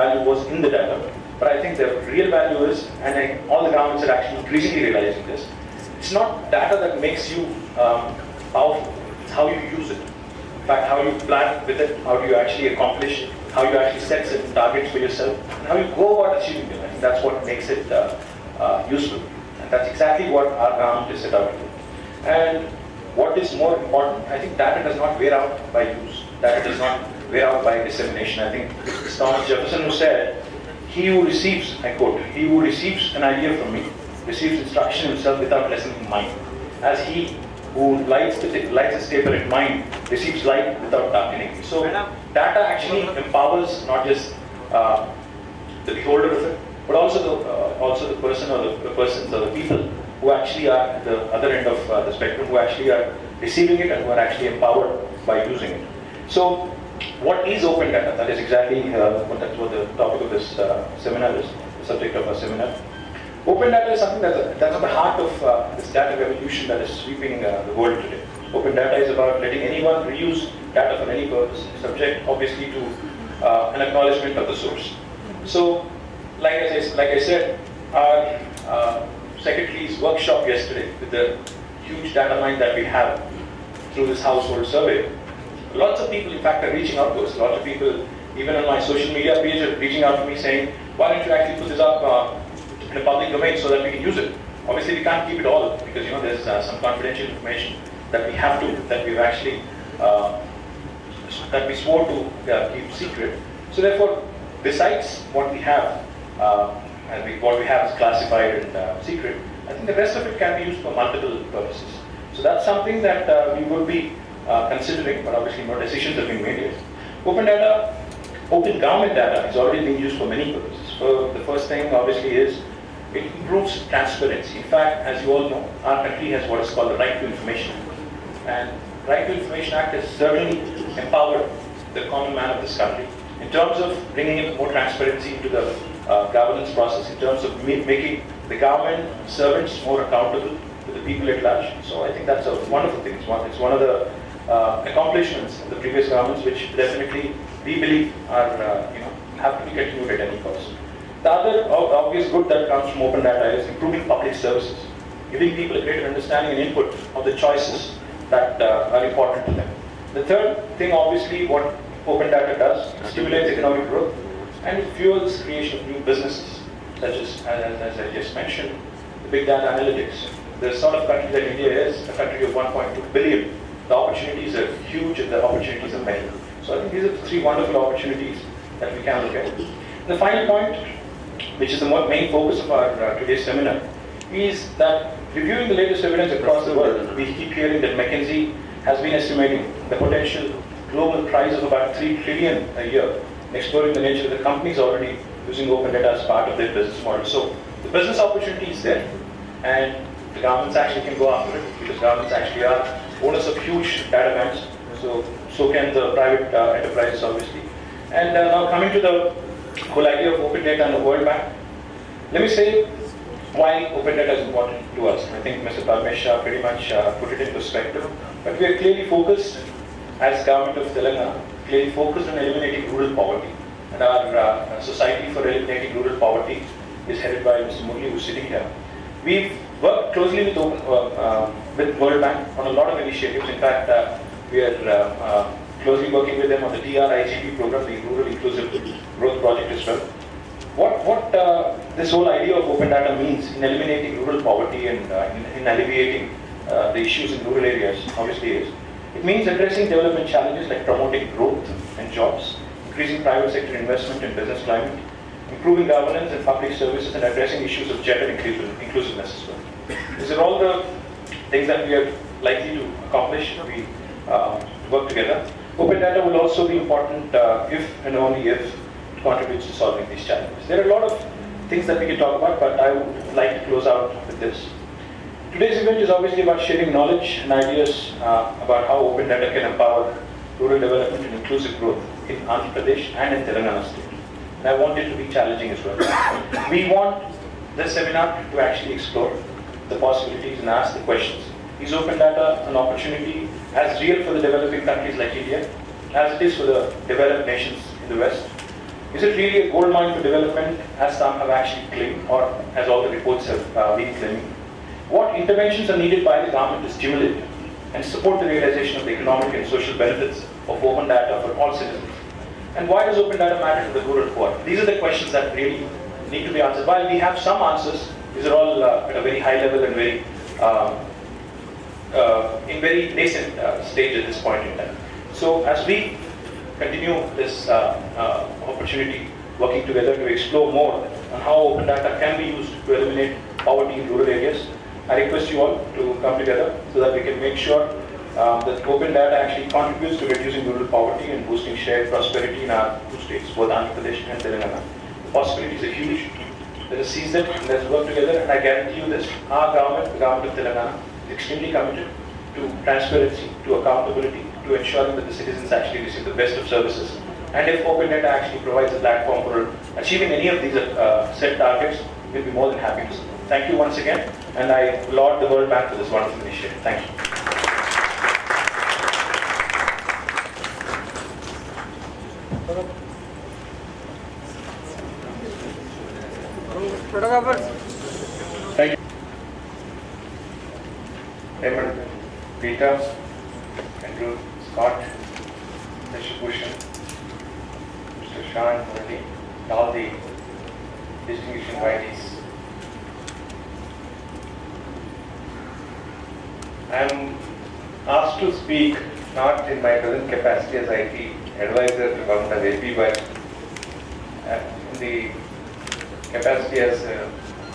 value was in the data, but I think the real value is, and all the governments are actually increasingly realizing this, it's not data that makes you powerful, it's how you use it. In fact, how you plan with it, how do you actually accomplish, how you actually set certain targets for yourself, and how you go about achieving them. I think that's what makes it useful. And that's exactly what our government is set out to do. And what is more important, I think data does not wear out by use. Data does not wear out by dissemination. I think it's Thomas Jefferson who said, he who receives, I quote, he who receives an idea from me, receives instruction himself without lessening mine. As he who lights his taper at mine, receives light without darkening. So data actually empowers not just the beholder of it, but also the person or the persons or the people who actually are at the other end of the spectrum, who actually are receiving it and who are actually empowered by using it. So what is open data? That is exactly what the topic of this seminar is, the subject of our seminar. Open data is something that's at the heart of this data revolution that is sweeping the world today. Open data is about letting anyone reuse data for any purpose, subject obviously to an acknowledgement of the source. So, like I said, our secretary's workshop yesterday with the huge data mine that we have through this household survey, lots of people in fact are reaching out to us. Lots of people, even on my social media page, are reaching out to me saying, why don't you actually put this up in a public domain so that we can use it? Obviously we can't keep it all because there's some confidential information that we have to, that we've actually, that we swore to keep secret. So therefore, besides what we have, what we have is classified and secret, I think the rest of it can be used for multiple purposes. So that's something that we would be considering, but obviously no decisions have been made yet. Open data, open government data is already being used for many purposes. So the first thing obviously is it improves transparency. In fact, as you all know, our country has what is called the Right to Information Act. And Right to Information Act has certainly empowered the common man of this country in terms of bringing in more transparency into the governance process, in terms of making the government servants more accountable to the people at large. So I think that's a wonderful thing. It's one of the accomplishments of the previous governments, which definitely we believe are have to be continued at any cost. The other obvious good that comes from open data is improving public services, giving people a greater understanding and input of the choices that are important to them. The third thing, obviously, what open data does, stimulates economic growth and it fuels creation of new businesses, such as I just mentioned, the big data analytics. The sort of country that India is, a country of 1.2 billion, the opportunities are huge and the opportunities are many. So I think these are the three wonderful opportunities that we can look at. The final point, which is the main focus of our today's seminar, is that reviewing the latest evidence across the world, we keep hearing that McKinsey has been estimating the potential global price of about 3 trillion a year, exploring the nature of the companies already using open data as part of their business model. So the business opportunity is there, and the governments actually can go after it because governments actually are owners of huge data banks. So can the private enterprises, obviously. And now coming to the whole idea of open data and the World Bank, let me say why open data is important to us. I think Mr. Parmesh pretty much put it in perspective. But we are clearly focused, as government of Telangana, clearly focused on eliminating rural poverty. And our Society for Eliminating Rural Poverty is headed by Mr. Murli, who's sitting here. We've worked closely with World Bank on a lot of initiatives. In fact, we are closely working with them on the DRIGP program, the Rural Inclusive Growth Project as well. What this whole idea of open data means in eliminating rural poverty and in alleviating the issues in rural areas, obviously is, it means addressing development challenges like promoting growth and jobs, increasing private sector investment and business climate, improving governance and public services, and addressing issues of gender inclusiveness as well. These are all the things that we are likely to accomplish if we work together. Open data will also be important if and only if it contributes to solving these challenges. There are a lot of things that we can talk about, but I would like to close out with this. Today's event is obviously about sharing knowledge and ideas about how open data can empower rural development and inclusive growth in Andhra Pradesh and in Telangana state. And I want it to be challenging as well. We want this seminar to actually explore the possibilities and ask the questions. Is open data an opportunity as real for the developing countries like India as it is for the developed nations in the West? Is it really a gold mine for development, as some have actually claimed, or as all the reports have been claiming? What interventions are needed by the government to stimulate and support the realization of the economic and social benefits of open data for all citizens? And why does open data matter to the rural poor? These are the questions that really need to be answered. While we have some answers, these are all at a very high level and very in very nascent stage at this point in time. So as we continue this opportunity, working together to explore more on how open data can be used to eliminate poverty in rural areas, I request you all to come together so that we can make sure that open data actually contributes to reducing rural poverty and boosting shared prosperity in our two states, both Andhra Pradesh and Telangana. The possibilities are huge. Let us seize them, let's work together, and I guarantee you this, our government, the government of Telangana, is extremely committed to transparency, to accountability, to ensuring that the citizens actually receive the best of services. And if open data actually provides a platform for achieving any of these set targets, we'll be more than happy to support. Thank you once again, and I laud the World Bank for this wonderful initiative. Thank you. Thank you. Raymond, Peter, Andrew, Scott, Mr. Bhushan, Mr. Shan, Murali, all the distinguished invitees. I am asked to speak not in my present capacity as IT advisor to Government of AP, but in the capacity as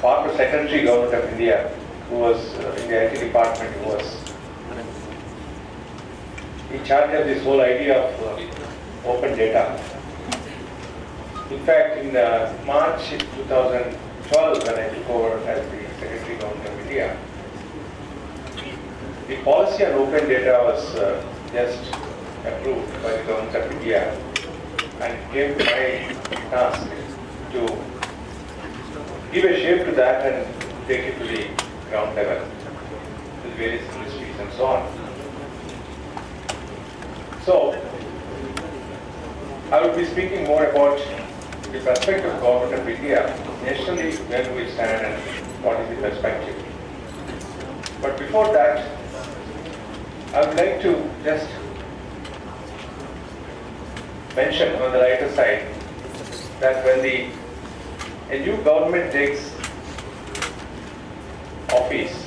former Secretary Government of India, who was in the IT department, who was in charge of this whole idea of open data. In fact, in March 2012, when I took over as the Secretary Government of India, the policy on open data was just approved by the Government of India, and it came to my task to give a shape to that and take it to the ground level with various industries and so on. So, I will be speaking more about the perspective of Government of India, nationally where do we stand and what is the perspective. But before that, I would like to just mention on the lighter side that when a new government takes office,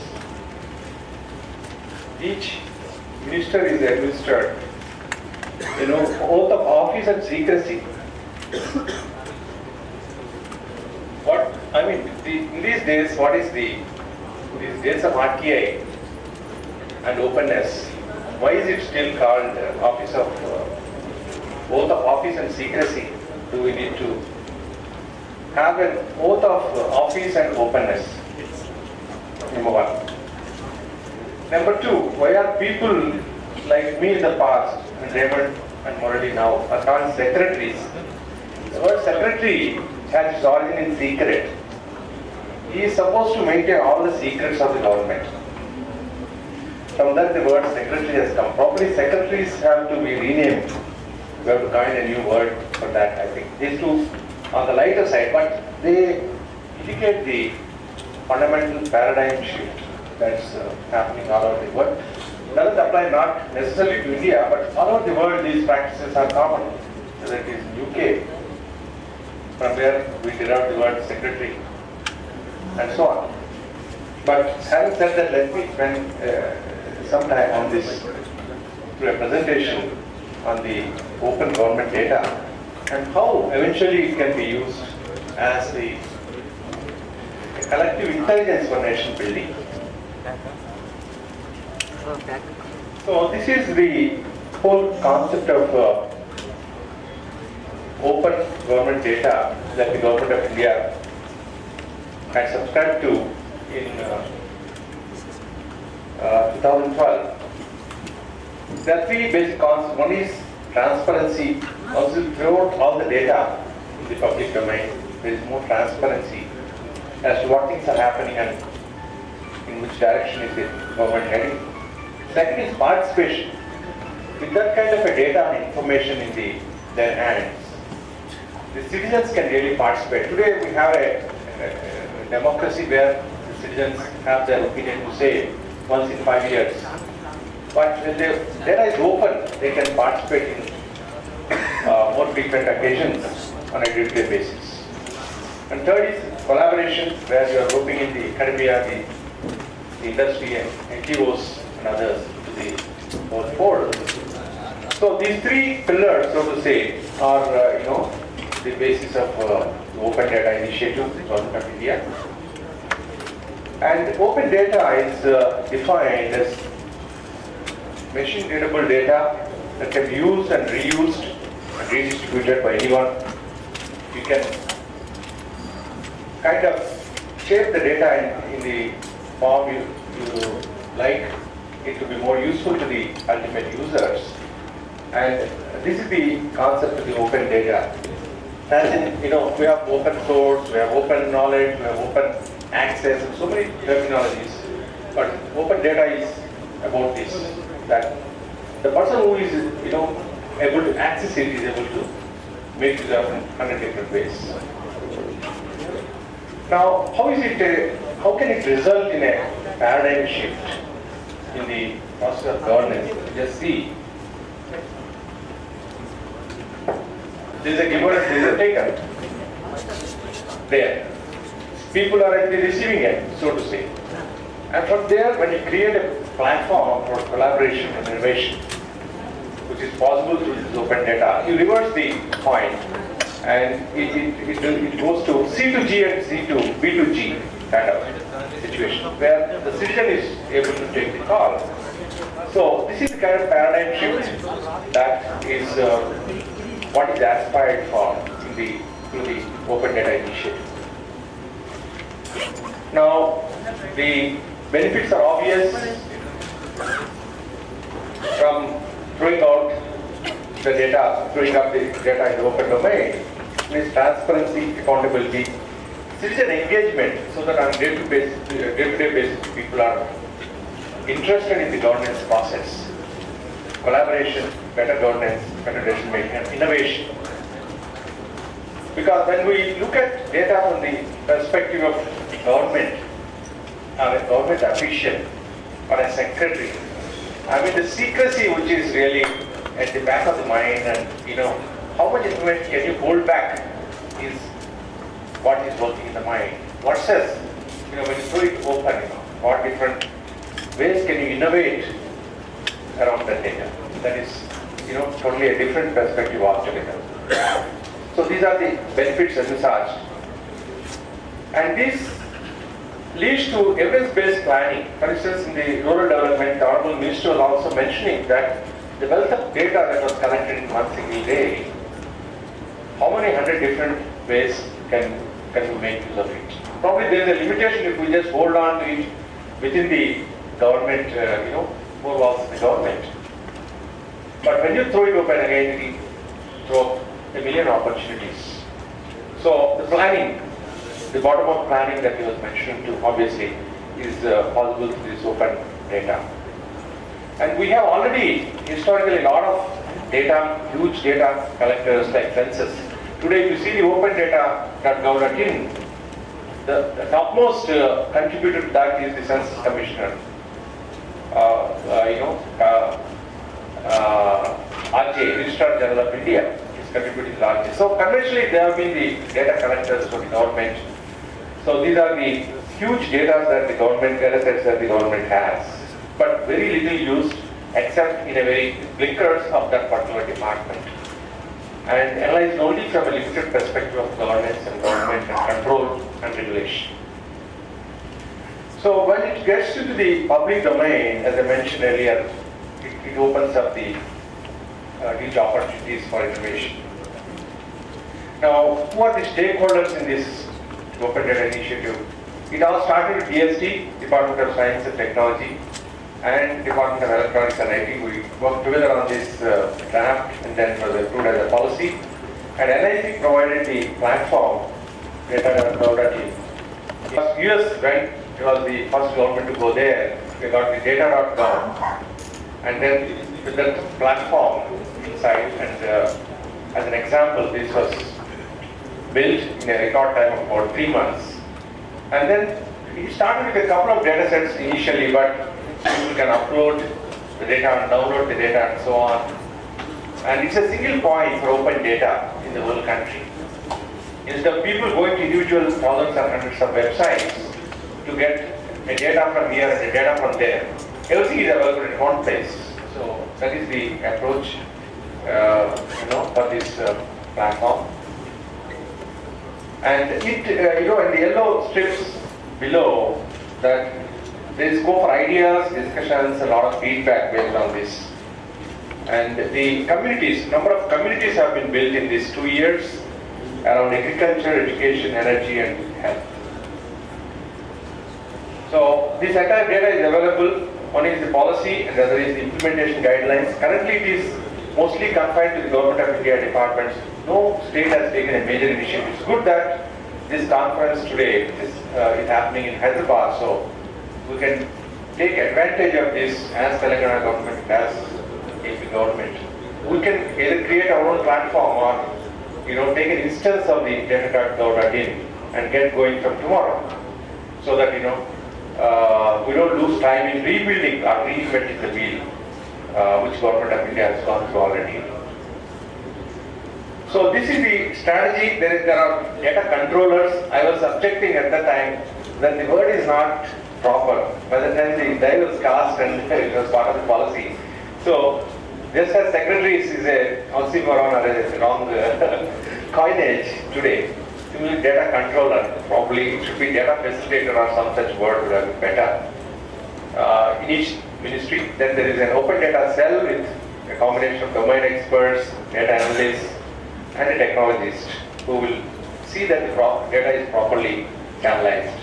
each minister is administered, oath of office and secrecy. In these days, what is these days of RTI and openness, why is it still called office of oath of office and secrecy? Do we need to have an oath of office and openness? Number one. Number two, why are people like me in the past, and Raymond and Murali now, are called secretaries? The word secretary has its origin in secret. He is supposed to maintain all the secrets of the government. From that the word secretary has come. Probably secretaries have to be renamed. We have to coin a new word for that, I think. These two on the lighter side, but they indicate the fundamental paradigm shift that's happening all over the world. It doesn't apply not necessarily to India, but all over the world these practices are common. Whether it is UK, from where we derived the word secretary, and so on. But having said that, let me spend some time on this presentation on the open government data and how eventually it can be used as a collective intelligence for nation building. So this is the whole concept of open government data that the Government of India had subscribed to in 2012. There are three basic concepts. One is transparency. Also, throughout all the data in the public domain, there is more transparency as to what things are happening and in which direction is the government heading. Second is participation. With that kind of a data and information in their hands, the citizens can really participate. Today we have a democracy where the citizens have their opinion to say once in 5 years. But when the data is open, they can participate in more frequent occasions on a day-to-day basis. And third is collaboration, where you are grouping in the academia, the industry and NGOs and others to the fold. So these three pillars, so to say, are the basis of the Open Data Initiative, the Government of India. And open data is defined as machine readable data that can be used and reused and redistributed by anyone. You can kind of shape the data in the form you like it to be more useful to the ultimate users. And this is the concept of the open data. As in, we have open source, we have open knowledge, we have open access, and so many terminologies. But open data is about this, that the person who is, able to access it is able to make use of 100 different ways. Now, how can it result in a paradigm shift in the process of governance? Just see. There is a giver and there is a taker. There. People are actually receiving it, so to say. And from there, when you create a platform for collaboration and innovation, which is possible through this open data, you reverse the point and it goes to C2G and B2G kind of situation, where the citizen is able to take the call. So this is the kind of paradigm shift that is what is aspired for through the Open Data Initiative. Now, the benefits are obvious from throwing out the data, throwing up the data in the open domain. Means transparency, accountability, citizen engagement, so that on day-to-day basis people are interested in the governance process. Collaboration, better governance, better decision making, and innovation. Because when we look at data from the perspective of government, or a government official, or a secretary, the secrecy which is really at the back of the mind, and how much information can you hold back is what is working in the mind. What says, when you throw it open, what different ways can you innovate around that data? That is, totally a different perspective altogether. So these are the benefits envisaged. And this leads to evidence-based planning. For instance, in the rural development, the Honorable Minister was also mentioning that the wealth of data that was collected in one single day, how many hundred different ways can you make use of it? Probably there is a limitation if we just hold on to it within the government, four walls of the government. But when you throw it open again, it will throw a million opportunities. So the planning, the bottom-up planning that he was mentioning too, obviously, is possible through this open data. And we have already historically a lot of data, huge data collectors like census. Today, if you see the open data.gov.in, the topmost contributor to that is the Census Commissioner. RJ, Registrar General of India, is contributing largely. So conventionally, they have been the data collectors for the government. So these are the huge data that the government, data sets that the government has, but very little used except in a very blinkers of that particular department, and analyzed only from a limited perspective of governance and government and control and regulation. So when it gets into the public domain, as I mentioned earlier, it opens up the huge opportunities for innovation. Now, who are the stakeholders in this Open Data Initiative? It all started with DST, Department of Science and Technology, and Department of Electronics and IT. We worked together on this draft, and then was approved as a policy. And NIC provided the platform, data.gov.in. US went, it was the first government to go there. We got the data.gov. And then with that platform inside, and as an example, this was built in a record time of about 3 months. And then we started with a couple of data sets initially, but people can upload the data and download the data and so on. And it's a single point for open data in the whole country. Instead of people going to individual thousands and hundreds of websites to get the data from here and the data from there, everything is available in one place. So that is the approach, for this platform. And it, in the yellow strips below, that there is scope for ideas, discussions, a lot of feedback based on this. And the communities, number of communities have been built in these 2 years around agriculture, education, energy, and health. So this entire data is available. One is the policy and the other is the implementation guidelines. Currently it is mostly confined to the Government of India departments. No state has taken a major initiative. It's good that this conference today is happening in Hyderabad, so we can take advantage of this as Telangana government, as AP government. We can either create our own platform or take an instance of the data.gov.in and get going from tomorrow, so that we don't lose time in rebuilding or reinventing the wheel, which Government of India has gone through already. So this is the strategy. There are data controllers. I was objecting at that time that the word is not proper. By the time the die was cast and it was part of the policy. So just as secretaries is a oxymoron or a wrong coinage today, similarly data controller, probably it should be data facilitator or some such word would have been better. In each ministry, then there is an open data cell with a combination of domain experts, data analysts, and a technologist who will see that the data is properly analyzed.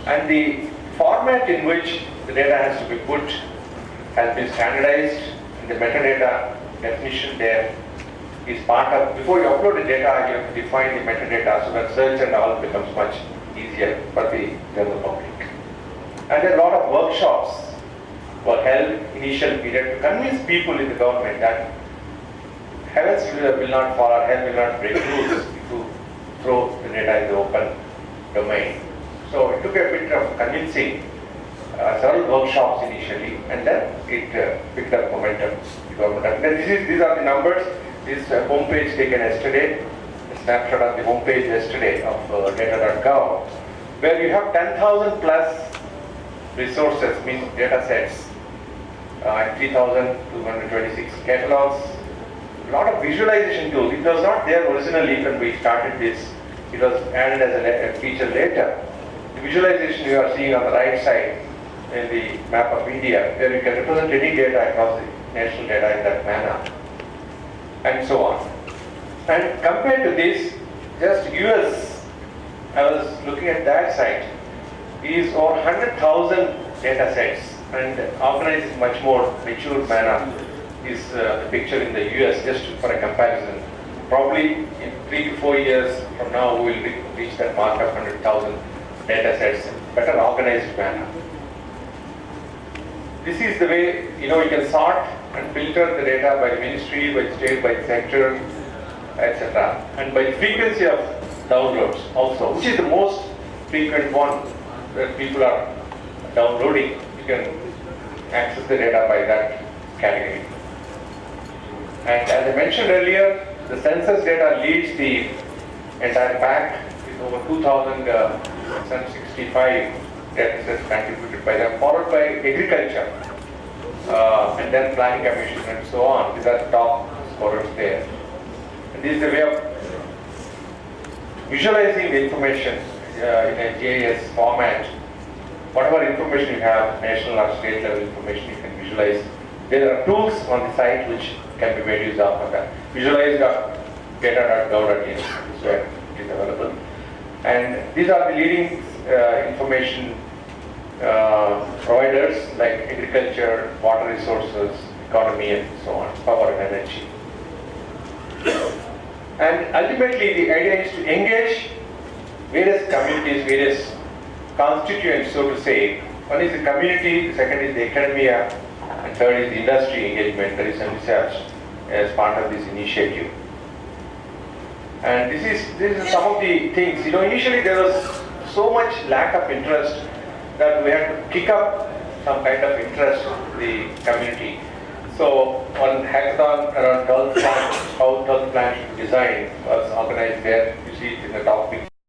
And the format in which the data has to be put has been standardized, and the metadata definition there is part of, before you upload the data, you have to define the metadata so that search and all becomes much easier for the general public. And there are a lot of workshops were held initial period to convince people in the government that heavens will not fall or hell will not break loose if you throw the data in the open domain. So it took a bit of convincing, several workshops initially, and then it picked up momentum. The government. And then these are the numbers. This homepage taken yesterday, a snapshot of the homepage yesterday of data.gov, where you have 10,000 plus resources, means data sets, and 3,226 catalogs. A lot of visualization tools. It was not there originally when we started this. It was added as a feature later. The visualization you are seeing on the right side in the map of India, where you can represent any data across the national data in that manner, and so on. And compared to this, just US, I was looking at that site, is over 100,000 data sets and organized in much more mature manner. Is the picture in the US, just for a comparison. Probably in 3 to 4 years from now, we will reach that mark of 100,000 data sets in better organized manner. This is the way, you can sort and filter the data by ministry, by state, by sector, etc. And by frequency of downloads also, which is the most frequent one that people are downloading. You can access the data by that category. And as I mentioned earlier, the census data leads the entire pack with over 2,665 data sets contributed by them, followed by agriculture, and then planning commission and so on. These are the top scorers there. And this is the way of visualizing the information in a GIS format. Whatever information you have, national or state level information, you can visualize. There are tools on the site which can be made use of for that. Visualize.data.gov.in is where it is available. And these are the leading information providers like agriculture, water resources, economy, and so on, power and energy. And ultimately, the idea is to engage various communities, various constituents, so to say. One is the community, the second is the academia, and third is the industry engagement that is envisaged as part of this initiative. And this is some of the things. Initially there was so much lack of interest that we had to kick up some kind of interest in the community. So one hackathon around 12th plan, how 12th plan should be designed was organized there. You see it in the top picture.